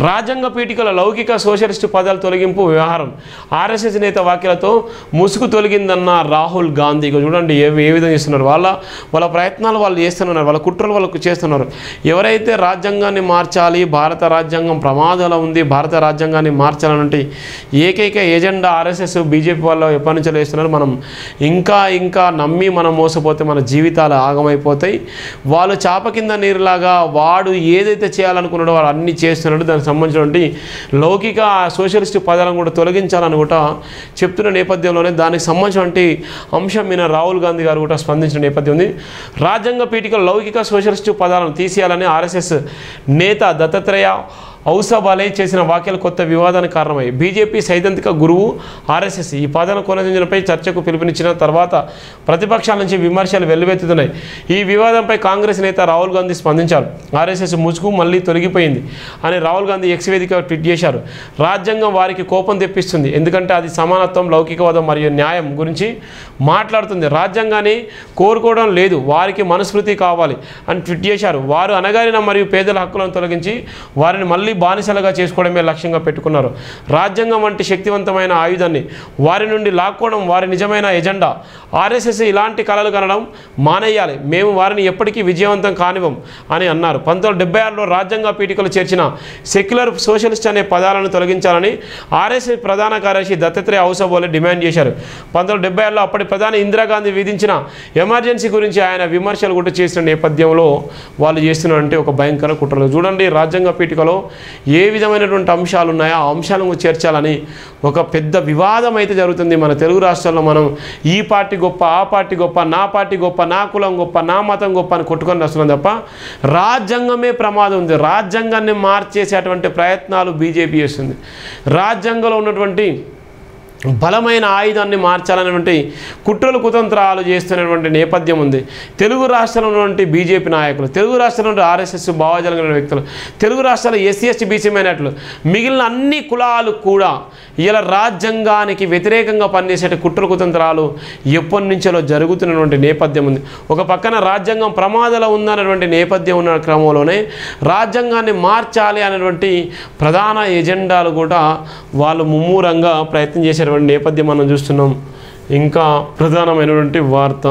రాజ్యాంగ పీఠికల లౌకిక సోషలిస్టు పదాల తొలగింపు వ్యవహారం ఆర్ఎస్ఎస్ నేత వ్యాఖ్యలతో ముసుగు తొలగిందన్న రాహుల్ గాంధీ. చూడండి ఏ విధంగా చేస్తున్నారు. వాళ్ళ ప్రయత్నాలు వాళ్ళు చేస్తున్నారు, వాళ్ళ కుట్రలు వాళ్ళకు చేస్తున్నారు. ఎవరైతే రాజ్యాంగాన్ని మార్చాలి, భారత రాజ్యాంగం ప్రమాదంలో ఉంది, భారత రాజ్యాంగాన్ని మార్చాలనంటే ఏకైక ఎజెండా ఆర్ఎస్ఎస్ బీజేపీ వాళ్ళు ఎప్పటి నుంచో వేస్తున్నారు. మనం ఇంకా నమ్మి మనం మోసపోతే మన జీవితాలు ఆగమైపోతాయి. వాళ్ళు చాప కింద నీరులాగా వాడు ఏదైతే చేయాలనుకున్నాడో వాడు అన్నీ చేస్తున్నాడు. దానికి సంబంధించినటువంటి లౌకిక సోషలిస్టు పదాలను కూడా తొలగించాలని కూడా చెప్తున్న నేపథ్యంలోనే దానికి సంబంధించినటువంటి అంశం మీద రాహుల్ గాంధీ గారు కూడా స్పందించిన నేపథ్యం ఉంది. రాజ్యాంగ పీఠికల లౌకిక సోషలిస్టు పదాలను తీసేయాలని ఆర్ఎస్ఎస్ నేత దత్తాత్రేయ ఔసబాలే చేసిన వ్యాఖ్యలు కొత్త వివాదానికి కారణమై బీజేపీ సైద్ధాంతిక గురువు ఆర్ఎస్ఎస్ ఈ పదాలను కొనసాగించడంపై చర్చకు పిలుపునిచ్చిన తర్వాత ప్రతిపక్షాల నుంచి విమర్శలు వెల్లువెత్తుతున్నాయి. ఈ వివాదంపై కాంగ్రెస్ నేత రాహుల్ గాంధీ స్పందించారు. ఆర్ఎస్ఎస్ ముసుగు మళ్ళీ తొలగిపోయింది అని రాహుల్ గాంధీ ఎక్స్ వేదిక ట్వీట్ చేశారు. రాజ్యాంగం వారికి కోపం తెప్పిస్తుంది, ఎందుకంటే అది సమానత్వం, లౌకికవాదం మరియు న్యాయం గురించి మాట్లాడుతుంది. రాజ్యాంగాన్ని కోరుకోవడం లేదు, వారికి మనుస్మృతి కావాలి అని ట్వీట్ చేశారు. వారు అణగారిన మరియు పేదల హక్కులను తొలగించి వారిని మళ్ళీ బానిసలుగా చేసుకోవడమే లక్ష్యంగా పెట్టుకున్నారు. రాజ్యాంగం వంటి శక్తివంతమైన ఆయుధాన్ని వారి నుండి లాక్కోవడం వారి నిజమైన ఎజెండా. ఆర్ఎస్ఎస్ ఇలాంటి కళలు కనడం మానేయాలి, మేము వారిని ఎప్పటికీ విజయవంతం కానివ్వం అని అన్నారు. 1976లో రాజ్యాంగ పీఠికలు చేర్చిన సెక్యులర్ సోషలిస్ట్ అనే పదాలను తొలగించాలని ఆర్ఎస్ఎస్ ప్రధాన కార్యదర్శి దత్తాత్రేయ ఔసబాలే డిమాండ్ చేశారు. 1976లో అప్పటి ప్రధాని ఇందిరాగాంధీ విధించిన ఎమర్జెన్సీ గురించి ఆయన విమర్శలు కూడా చేసిన నేపథ్యంలో వాళ్ళు చేస్తున్నటువంటి ఒక భయంకర కుట్రలు. చూడండి, రాజ్యాంగ పీఠికలో ఏ విధమైనటువంటి అంశాలు ఉన్నాయో ఆ అంశాలను చేర్చాలని ఒక పెద్ద వివాదం అయితే జరుగుతుంది మన తెలుగు రాష్ట్రాల్లో. మనం ఈ పార్టీ గొప్ప, ఆ పార్టీ గొప్ప, నా పార్టీ గొప్ప, నా కులం గొప్ప, నా మతం గొప్ప అని కొట్టుకొని వస్తున్నాం తప్ప రాజ్యాంగమే ప్రమాదం ఉంది. రాజ్యాంగాన్ని మార్చేసేటువంటి ప్రయత్నాలు బీజేపీ చేస్తుంది. రాజ్యాంగంలో ఉన్నటువంటి బలమైన ఆయుధాన్ని మార్చాలనేటువంటి కుట్రలు కుతంత్రాలు చేస్తున్నటువంటి నేపథ్యం ఉంది. తెలుగు రాష్ట్రంలో ఉన్నటువంటి బీజేపీ నాయకులు, తెలుగు రాష్ట్రంలో ఆర్ఎస్ఎస్ భావజాలం కలిగిన వ్యక్తులు, తెలుగు రాష్ట్రాల ఎస్సీ ఎస్టీ బీసీ మైనార్టీలు, మిగిలిన అన్ని కులాలు కూడా ఇలా రాజ్యాంగానికి వ్యతిరేకంగా పనిచేసే కుట్రలు కుతంత్రాలు ఎప్పటి నుంచో జరుగుతున్నటువంటి నేపథ్యం ఉంది. ఒక పక్కన రాజ్యాంగం ప్రమాదంలో ఉందన్నటువంటి నేపథ్యం ఉన్న క్రమంలోనే రాజ్యాంగాన్ని మార్చాలి అనేటువంటి ప్రధాన ఎజెండాలు కూడా వాళ్ళు ముమ్మూరంగా ప్రయత్నం చేసేటువంటి నేపథ్యం మనం చూస్తున్నాం. ఇంకా ప్రధానమైనటువంటి వార్త